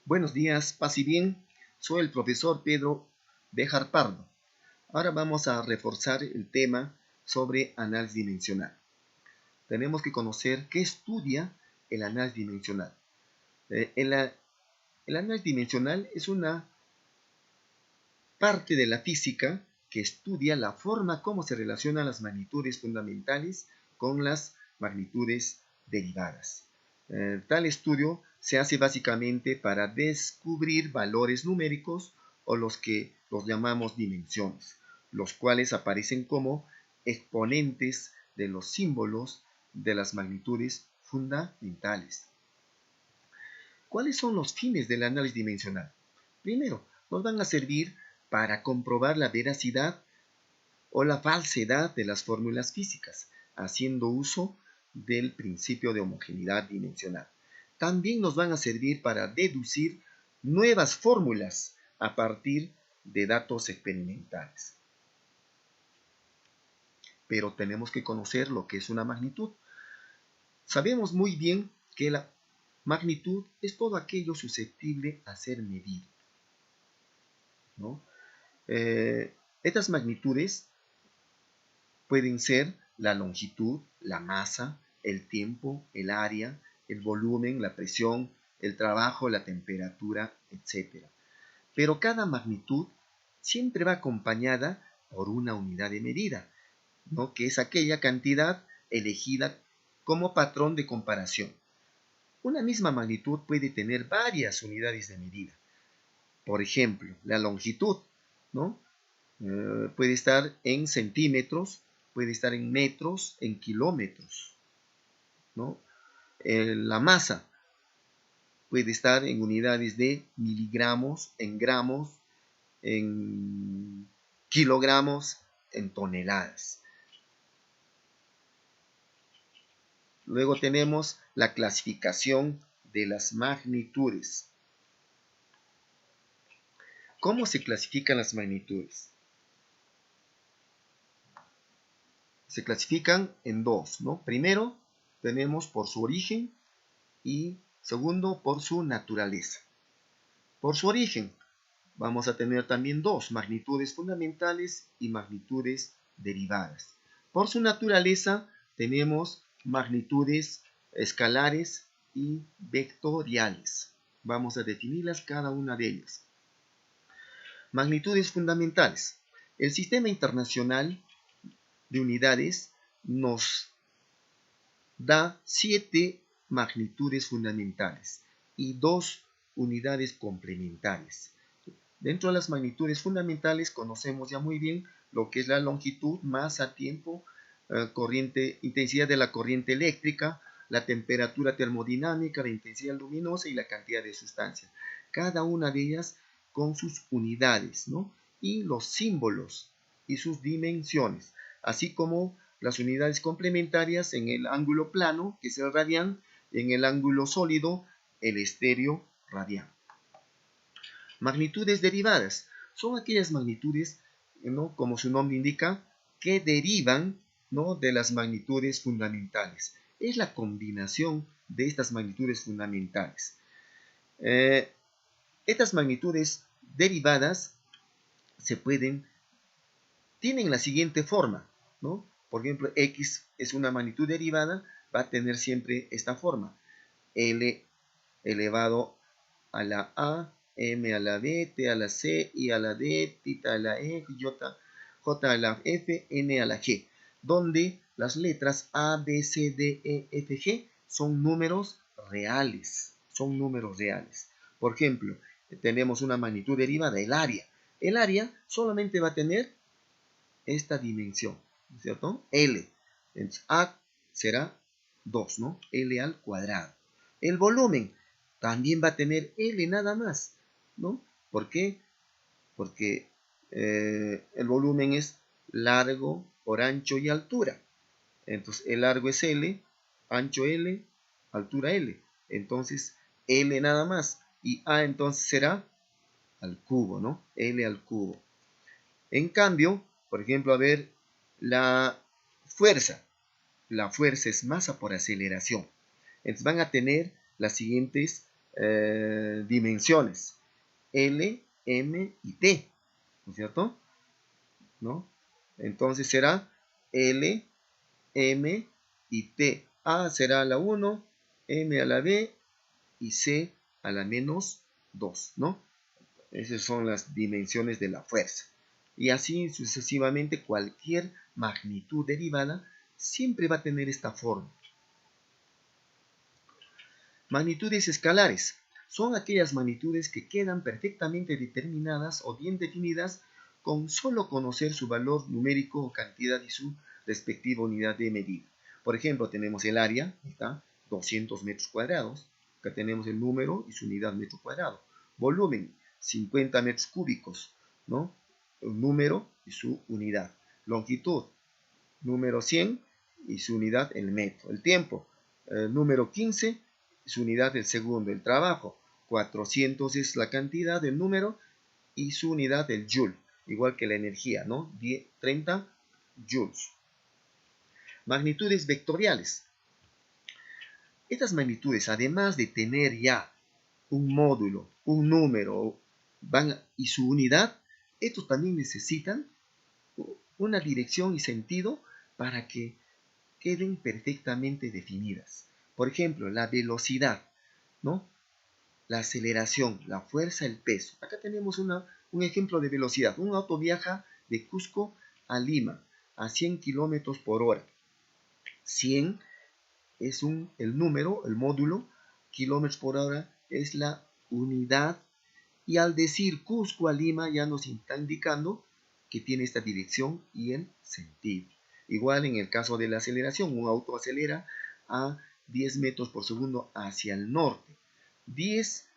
Buenos días, paz y bien. Soy el profesor Pedro Béjar Pardo. Ahora vamos a reforzar el tema sobre análisis dimensional. Tenemos que conocer qué estudia el análisis dimensional. El análisis dimensional es una parte de la física que estudia la forma como se relacionan las magnitudes fundamentales con las magnitudes derivadas. Tal estudio se hace básicamente para descubrir valores numéricos o los que los llamamos dimensiones, los cuales aparecen como exponentes de los símbolos de las magnitudes fundamentales. ¿Cuáles son los fines del análisis dimensional? Primero, nos van a servir para comprobar la veracidad o la falsedad de las fórmulas físicas, haciendo uso del principio de homogeneidad dimensional. También nos van a servir para deducir nuevas fórmulas a partir de datos experimentales. Pero tenemos que conocer lo que es una magnitud. Sabemos muy bien que la magnitud es todo aquello susceptible a ser medido, ¿no? Estas magnitudes pueden ser la longitud, la masa, el tiempo, el área, el volumen, la presión, el trabajo, la temperatura, etc. Pero cada magnitud siempre va acompañada por una unidad de medida, ¿no? Que es aquella cantidad elegida como patrón de comparación. Una misma magnitud puede tener varias unidades de medida. Por ejemplo, la longitud, ¿no? Puede estar en centímetros, puede estar en metros, en kilómetros, ¿no? La masa puede estar en unidades de miligramos, en gramos, en kilogramos, en toneladas. Luego tenemos la clasificación de las magnitudes. ¿Cómo se clasifican las magnitudes? Se clasifican en dos, ¿no? Primero, tenemos por su origen y segundo, por su naturaleza. Por su origen, vamos a tener también dos, magnitudes fundamentales y magnitudes derivadas. Por su naturaleza, tenemos magnitudes escalares y vectoriales. Vamos a definirlas cada una de ellas. Magnitudes fundamentales. El Sistema Internacional de Unidades nos da 7 magnitudes fundamentales y 2 unidades complementarias. Dentro de las magnitudes fundamentales conocemos ya muy bien lo que es la longitud, masa, tiempo, intensidad de la corriente eléctrica, la temperatura termodinámica, la intensidad luminosa y la cantidad de sustancia. Cada una de ellas con sus unidades, ¿no? Y los símbolos y sus dimensiones, así como las unidades complementarias en el ángulo plano, que es el radián, y en el ángulo sólido, el estéreo radián. Magnitudes derivadas son aquellas magnitudes, ¿no? Como su nombre indica, que derivan, ¿no? De las magnitudes fundamentales. Es la combinación de estas magnitudes fundamentales. Estas magnitudes derivadas tienen la siguiente forma, ¿no? Por ejemplo, X es una magnitud derivada, va a tener siempre esta forma. L elevado a la A, M a la B, T a la C, I a la D, θ a la E, J a la F, N a la G, donde las letras A, B, C, D, E, F, G son números reales. Son números reales. Por ejemplo, tenemos una magnitud derivada, el área. El área solamente va a tener esta dimensión, ¿cierto? L. Entonces, A será 2, ¿no? L al cuadrado. El volumen también va a tener L nada más, ¿no? ¿Por qué? Porque el volumen es largo por ancho y altura. Entonces, el largo es L, ancho L, altura L. Entonces, L nada más. Y A entonces será al cubo, ¿no? L al cubo. En cambio, por ejemplo, a ver, la fuerza. La fuerza es masa por aceleración. Entonces van a tener las siguientes dimensiones, L, M y T, ¿no es cierto? ¿No? Entonces será L, M y T. A será a la 1, M a la B y C a la menos 2, ¿no? Esas son las dimensiones de la fuerza. Y así sucesivamente cualquier magnitud derivada siempre va a tener esta forma. Magnitudes escalares son aquellas magnitudes que quedan perfectamente determinadas o bien definidas con solo conocer su valor numérico o cantidad y su respectiva unidad de medida. Por ejemplo, tenemos el área, está 200 metros cuadrados. Acá tenemos el número y su unidad metro cuadrado. Volumen, 50 metros cúbicos, ¿no? El número y su unidad. Longitud, número 100 y su unidad el metro. El tiempo, número 15, su unidad el segundo. El trabajo, 400 es la cantidad del número y su unidad el joule. Igual que la energía, ¿no? 30 joules. Magnitudes vectoriales. Estas magnitudes, además de tener ya un módulo, un número y su unidad, estos también necesitan una dirección y sentido para que queden perfectamente definidas. Por ejemplo, la velocidad, ¿no? La aceleración, la fuerza, el peso. Acá tenemos un ejemplo de velocidad. Un auto viaja de Cusco a Lima a 100 kilómetros por hora. 100 es el número, el módulo, kilómetros por hora es la unidad, y al decir Cusco a Lima ya nos está indicando que tiene esta dirección y el sentido. Igual en el caso de la aceleración, un auto acelera a 10 metros por segundo hacia el norte. 10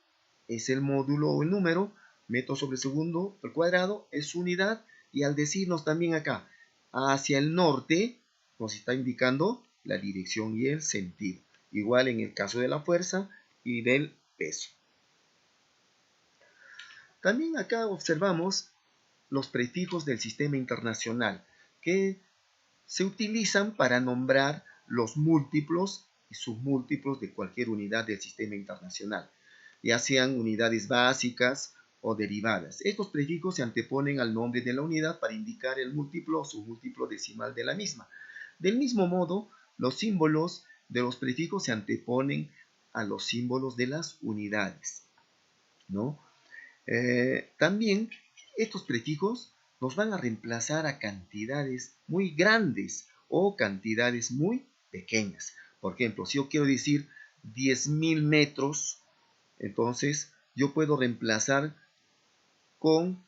es el módulo o el número, metros sobre segundo al cuadrado es su unidad, y al decirnos también acá hacia el norte, nos está indicando la dirección y el sentido. Igual en el caso de la fuerza y del peso. También acá observamos los prefijos del sistema internacional que se utilizan para nombrar los múltiplos y submúltiplos de cualquier unidad del sistema internacional, ya sean unidades básicas o derivadas. Estos prefijos se anteponen al nombre de la unidad para indicar el múltiplo o submúltiplo decimal de la misma. Del mismo modo, los símbolos de los prefijos se anteponen a los símbolos de las unidades, ¿no? También estos prefijos nos van a reemplazar a cantidades muy grandes o cantidades muy pequeñas. Por ejemplo, si yo quiero decir 10.000 metros, entonces yo puedo reemplazar con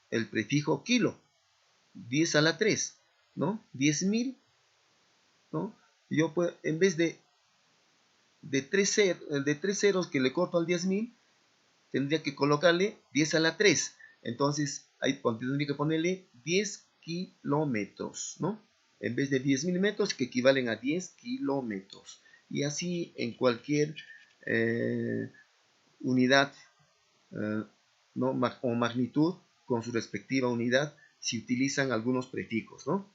el prefijo kilo, 10 a la 3, ¿no? 10.000, ¿no? Yo puedo, en vez de 3 ceros que le corto al 10.000, tendría que colocarle 10 a la 3. Entonces, ahí tendría que ponerle 10 kilómetros, ¿no? En vez de 10.000 metros, que equivalen a 10 kilómetros. Y así en cualquier unidad ¿no? o magnitud con su respectiva unidad, se utilizan algunos prefijos, ¿no?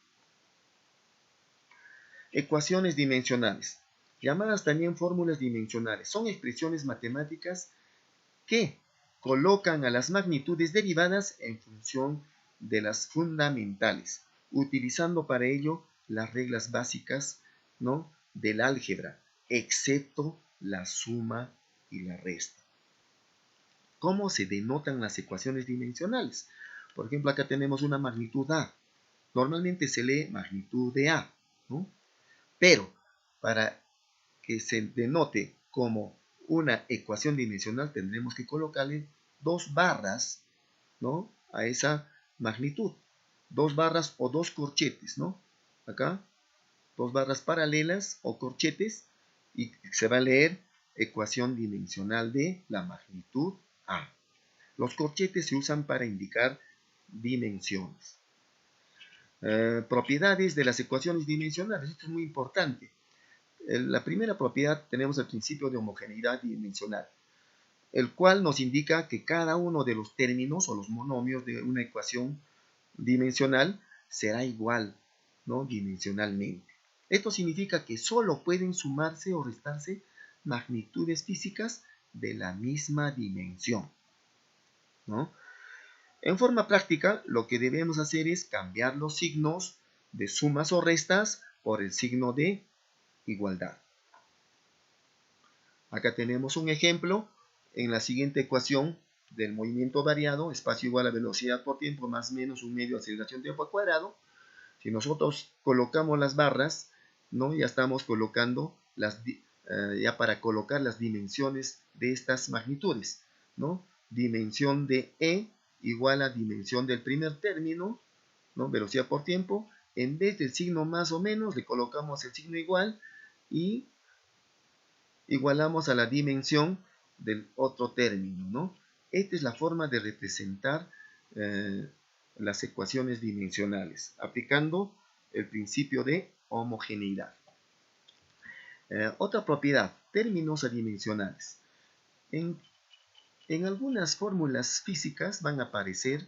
Ecuaciones dimensionales, llamadas también fórmulas dimensionales, son expresiones matemáticas que colocan a las magnitudes derivadas en función de las fundamentales, utilizando para ello las reglas básicas, ¿no? del álgebra, excepto la suma y la resta. ¿Cómo se denotan las ecuaciones dimensionales? Por ejemplo, acá tenemos una magnitud A. Normalmente se lee magnitud de A, ¿no? Pero para que se denote como una ecuación dimensional, tendremos que colocarle 2 barras, ¿no? a esa magnitud. 2 barras o 2 corchetes, ¿no? Acá, 2 barras paralelas o corchetes, y se va a leer ecuación dimensional de la magnitud A. Los corchetes se usan para indicar dimensiones. Propiedades de las ecuaciones dimensionales. Esto es muy importante. La primera propiedad, tenemos el principio de homogeneidad dimensional, el cual nos indica que cada uno de los términos o los monomios de una ecuación dimensional será igual, ¿no? dimensionalmente. Esto significa que solo pueden sumarse o restarse magnitudes físicas de la misma dimensión, ¿no? En forma práctica, lo que debemos hacer es cambiar los signos de sumas o restas por el signo de igualdad. Acá tenemos un ejemplo en la siguiente ecuación del movimiento variado, espacio igual a velocidad por tiempo más menos un medio de aceleración tiempo al cuadrado. Si nosotros colocamos las barras, ¿no? Ya estamos colocando ya para colocar las dimensiones de estas magnitudes, ¿no? Dimensión de E igual a dimensión del primer término, ¿no? Velocidad por tiempo. En vez del signo más o menos, le colocamos el signo igual y igualamos a la dimensión del otro término, ¿no? Esta es la forma de representar las ecuaciones dimensionales, aplicando el principio de homogeneidad. Otra propiedad, términos adimensionales. En algunas fórmulas físicas van a aparecer,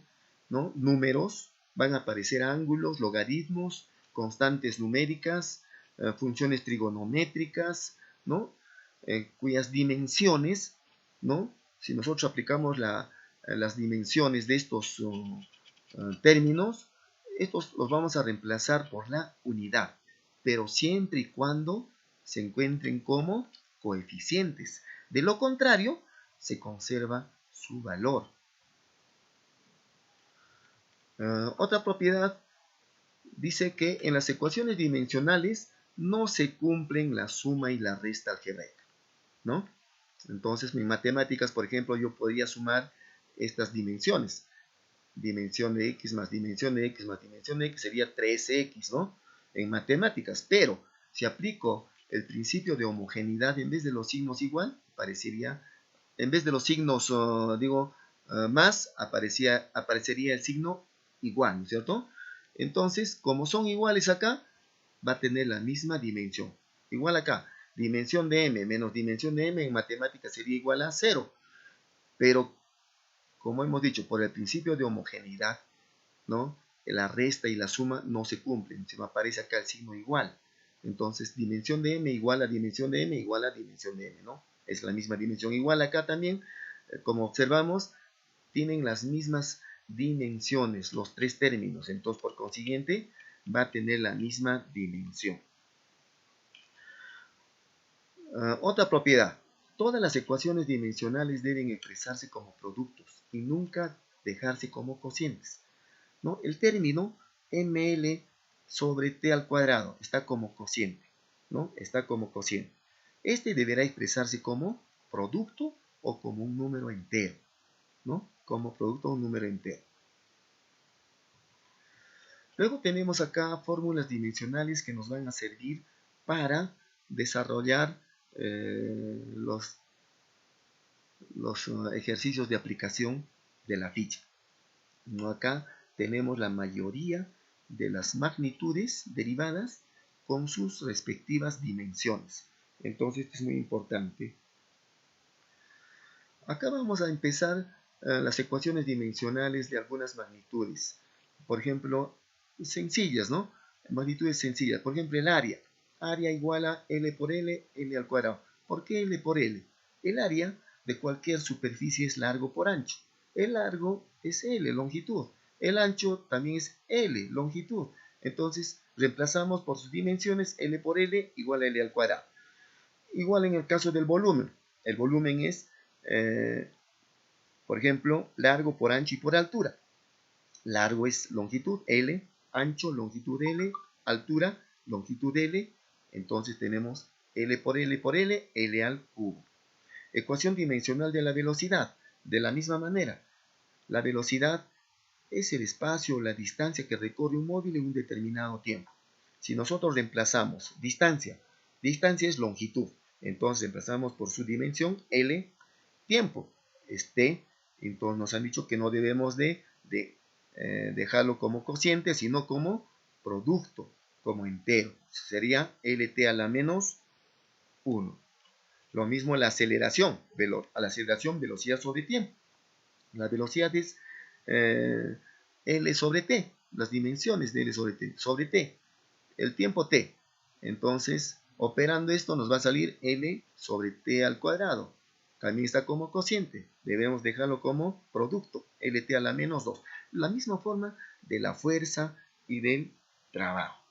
¿no? Números, van a aparecer ángulos, logaritmos, constantes numéricas, funciones trigonométricas, ¿no? Cuyas dimensiones, ¿no? Si nosotros aplicamos las dimensiones de estos términos, estos los vamos a reemplazar por la unidad, pero siempre y cuando se encuentren como coeficientes. De lo contrario, se conserva su valor. Otra propiedad dice que en las ecuaciones dimensionales no se cumplen la suma y la resta algebraica, ¿no? Entonces, en matemáticas, por ejemplo, yo podría sumar estas dimensiones. Dimensión de x más dimensión de x más dimensión de x sería 3x, ¿no? En matemáticas, pero si aplico el principio de homogeneidad en vez de los signos igual, parecería, en vez de los signos, más, aparecería el signo igual, ¿no es cierto? Entonces, como son iguales acá, va a tener la misma dimensión. Igual acá, dimensión de m menos dimensión de m en matemáticas sería igual a 0. Pero, como hemos dicho, por el principio de homogeneidad, ¿no? La resta y la suma no se cumplen. Se me aparece acá el signo igual. Entonces, dimensión de m igual a dimensión de m igual a dimensión de m, ¿no? Es la misma dimensión. Igual acá también, como observamos, tienen las mismas dimensiones, los tres términos. Entonces, por consiguiente, va a tener la misma dimensión. Otra propiedad. Todas las ecuaciones dimensionales deben expresarse como productos y nunca dejarse como cocientes, ¿no? El término ml sobre t al cuadrado está como cociente, ¿no? Está como cociente. Este deberá expresarse como producto o como un número entero, ¿no? Como producto o un número entero. Luego tenemos acá fórmulas dimensionales que nos van a servir para desarrollar los ejercicios de aplicación de la ficha. ¿No? Acá tenemos la mayoría de las magnitudes derivadas con sus respectivas dimensiones. Entonces, esto es muy importante. Acá vamos a empezar las ecuaciones dimensionales de algunas magnitudes. Por ejemplo, sencillas, ¿no? Magnitudes sencillas. Por ejemplo, el área. Área igual a L por L, L al cuadrado. ¿Por qué L por L? El área de cualquier superficie es largo por ancho. El largo es L, longitud. El ancho también es L, longitud. Entonces, reemplazamos por sus dimensiones L por L igual a L al cuadrado. Igual en el caso del volumen. El volumen es, por ejemplo, largo por ancho y por altura. Largo es longitud L, ancho, longitud L, altura, longitud L. Entonces tenemos L por L por L, L al cubo. Ecuación dimensional de la velocidad. De la misma manera, la velocidad es el espacio o la distancia que recorre un móvil en un determinado tiempo. Si nosotros reemplazamos distancia, distancia es longitud, entonces reemplazamos por su dimensión L, tiempo, es t. Entonces nos han dicho que no debemos de dejarlo como cociente, sino como producto, como entero. Sería lt a la menos 1. Lo mismo la aceleración, velocidad sobre tiempo. La velocidad es L sobre T, las dimensiones de L sobre T, el tiempo T. Entonces, operando esto nos va a salir L sobre T al cuadrado. también está como cociente. Debemos dejarlo como producto, LT a la menos 2. La misma forma de la fuerza y del trabajo.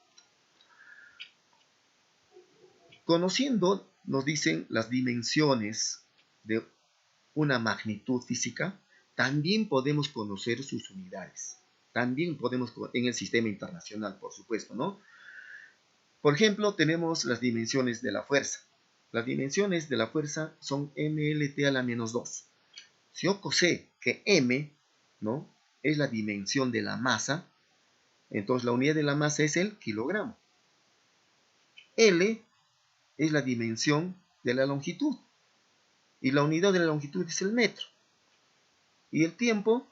Conociendo, nos dicen las dimensiones de una magnitud física, también podemos conocer sus unidades. También podemos, en el sistema internacional, por supuesto, ¿no? Por ejemplo, tenemos las dimensiones de la fuerza. Las dimensiones de la fuerza son MLT a la menos 2. Si yo sé que M, ¿no?, es la dimensión de la masa, entonces la unidad de la masa es el kilogramo. L es la dimensión de la longitud. Y la unidad de la longitud es el metro. Y el tiempo,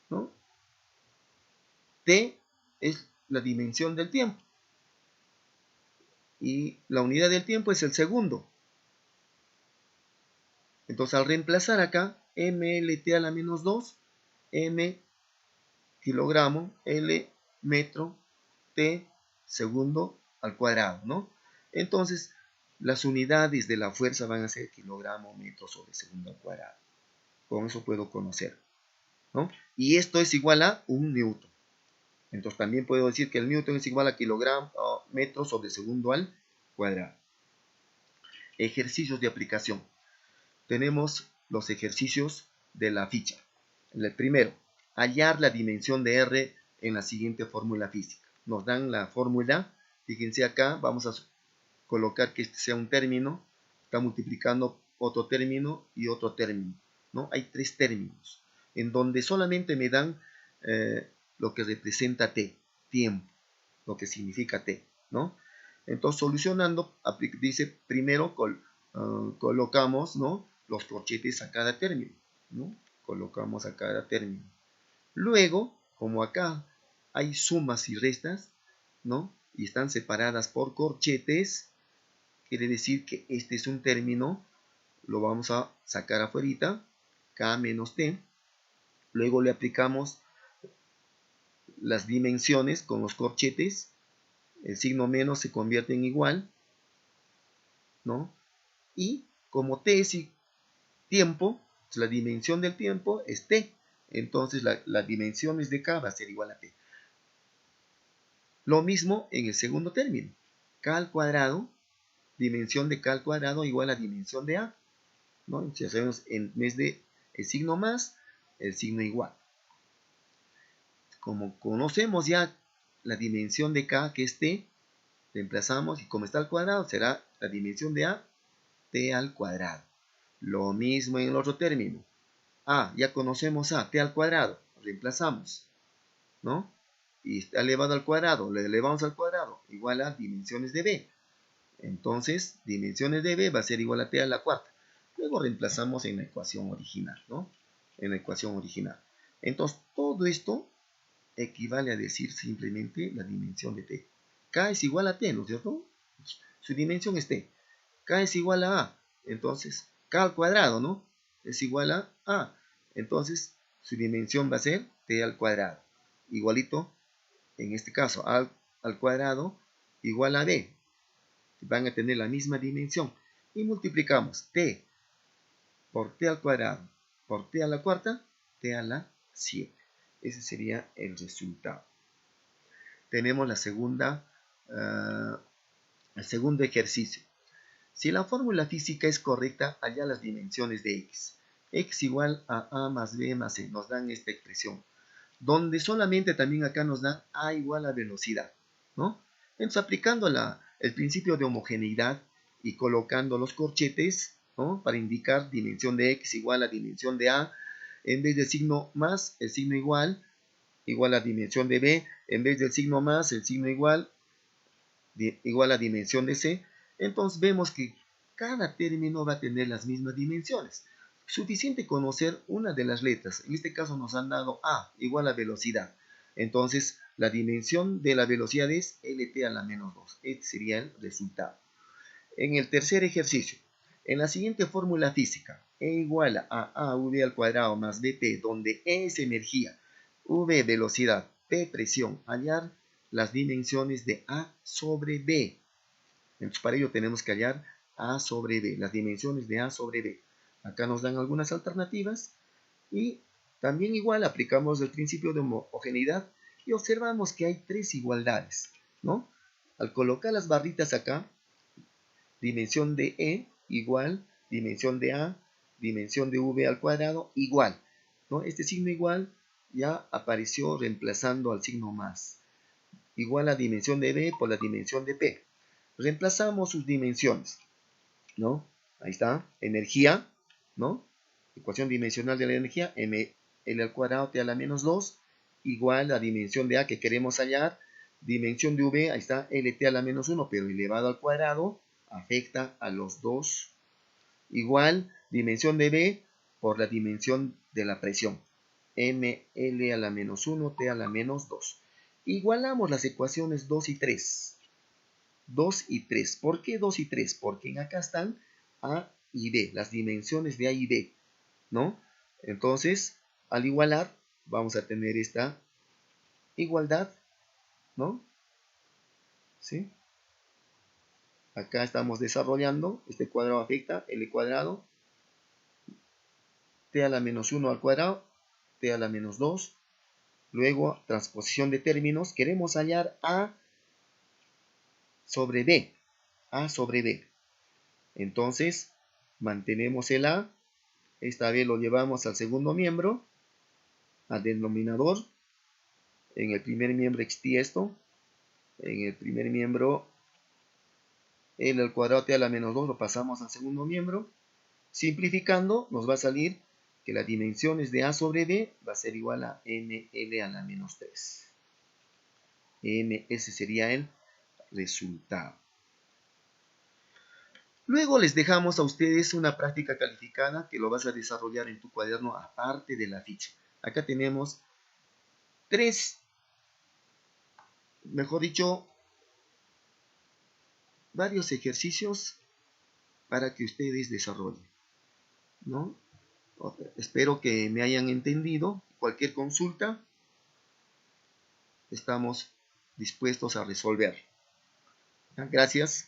¿no?, T es la dimensión del tiempo. Y la unidad del tiempo es el segundo. Entonces, al reemplazar acá, MLT a la menos 2, M kilogramo, L metro, T segundo al cuadrado, ¿no? Entonces, las unidades de la fuerza van a ser kilogramo, metro sobre segundo al cuadrado. Con eso puedo conocer, ¿no? Y esto es igual a 1 newton. Entonces, también puedo decir que el newton es igual a kilogramo, metro sobre segundo al cuadrado. Ejercicios de aplicación. Tenemos los ejercicios de la ficha. El primero, hallar la dimensión de R en la siguiente fórmula física. Nos dan la fórmula, fíjense acá, vamos a colocar que este sea un término, está multiplicando otro término y otro término, ¿no? Hay 3 términos, en donde solamente me dan lo que representa T, tiempo, lo que significa T, ¿no? Entonces, solucionando, dice, primero colocamos, ¿no?, los corchetes a cada término, ¿no? Colocamos a cada término. Luego, como acá hay sumas y restas, ¿no?, y están separadas por corchetes, quiere decir que este es un término, lo vamos a sacar afuera, K menos T. Luego le aplicamos las dimensiones con los corchetes, el signo menos se convierte en igual, ¿no? Y como T es tiempo, la dimensión del tiempo es T. Entonces la dimensión de K va a ser igual a T. Lo mismo en el segundo término. K al cuadrado, dimensión de K al cuadrado igual a dimensión de A, ¿no? Si hacemos en vez de el signo más, el signo igual. Como conocemos ya la dimensión de K, que es T, reemplazamos y como está al cuadrado, será la dimensión de A, T al cuadrado. Lo mismo en el otro término. A, ya conocemos A, T al cuadrado, reemplazamos, ¿no? Y está elevado al cuadrado, le elevamos al cuadrado, igual a dimensiones de B. Entonces, dimensiones de B va a ser igual a T a la cuarta. Luego reemplazamos en la ecuación original, ¿no? En la ecuación original. Entonces, todo esto equivale a decir simplemente la dimensión de T. K es igual a T, ¿no es cierto? Su dimensión es T. K es igual a A. Entonces, K al cuadrado, ¿no?, es igual a A. Entonces, su dimensión va a ser T al cuadrado. Igualito, en este caso, A al cuadrado igual a B. Van a tener la misma dimensión. Y multiplicamos T por T al cuadrado por T a la cuarta, T a la 7. Ese sería el resultado. Tenemos el segundo ejercicio. Si la fórmula física es correcta, hallar las dimensiones de x. X igual a A más B más C. Nos dan esta expresión. Donde solamente también acá nos dan A igual a velocidad, ¿no? Entonces, aplicando el principio de homogeneidad y colocando los corchetes, ¿no?, para indicar dimensión de x igual a dimensión de A, en vez del signo más, el signo igual a dimensión de B, en vez del signo más, el signo igual a dimensión de C. Entonces vemos que cada término va a tener las mismas dimensiones. Suficiente conocer una de las letras. En este caso nos han dado A igual a velocidad. Entonces la dimensión de la velocidad es LT a la menos 2. Este sería el resultado. En el tercer ejercicio, en la siguiente fórmula física, E igual a AV al cuadrado más BP, donde E es energía, V velocidad, P presión, hallar las dimensiones de A sobre B. Entonces, para ello tenemos que hallar A sobre B, las dimensiones de A sobre B. Acá nos dan algunas alternativas y también igual aplicamos el principio de homogeneidad y observamos que hay tres igualdades, ¿no? Al colocar las barritas acá, dimensión de E igual, dimensión de A, dimensión de V al cuadrado igual, ¿no? Este signo igual ya apareció reemplazando al signo más. Igual a dimensión de B por la dimensión de P. Reemplazamos sus dimensiones, ¿no? Ahí está, energía, ¿no? Ecuación dimensional de la energía, ml al cuadrado t a la menos 2, igual a dimensión de A que queremos hallar, dimensión de V, ahí está, lt a la menos 1, pero elevado al cuadrado, afecta a los dos, igual dimensión de B por la dimensión de la presión, ml a la menos 1, t a la menos 2. Igualamos las ecuaciones 2 y 3. 2 y 3. ¿Por qué 2 y 3? Porque acá están A y B, las dimensiones de A y B, ¿no? Entonces, al igualar, vamos a tener esta igualdad, ¿no? ¿Sí? Acá estamos desarrollando, este cuadrado afecta L cuadrado, t a la menos 1 al cuadrado, t a la menos 2. Luego, transposición de términos, queremos hallar A sobre B. A sobre B. Entonces, mantenemos el A. Esta vez lo llevamos al segundo miembro, al denominador. En el primer miembro existía esto. En el primer miembro, L al cuadrado t a la menos 2 lo pasamos al segundo miembro. Simplificando, nos va a salir que las dimensiones de A sobre B va a ser igual a ml a la menos 3. Ese sería el resultado. Luego les dejamos a ustedes una práctica calificada que lo vas a desarrollar en tu cuaderno aparte de la ficha. Acá tenemos varios ejercicios para que ustedes desarrollen, ¿no? Espero que me hayan entendido. Cualquier consulta, estamos dispuestos a resolver. Gracias.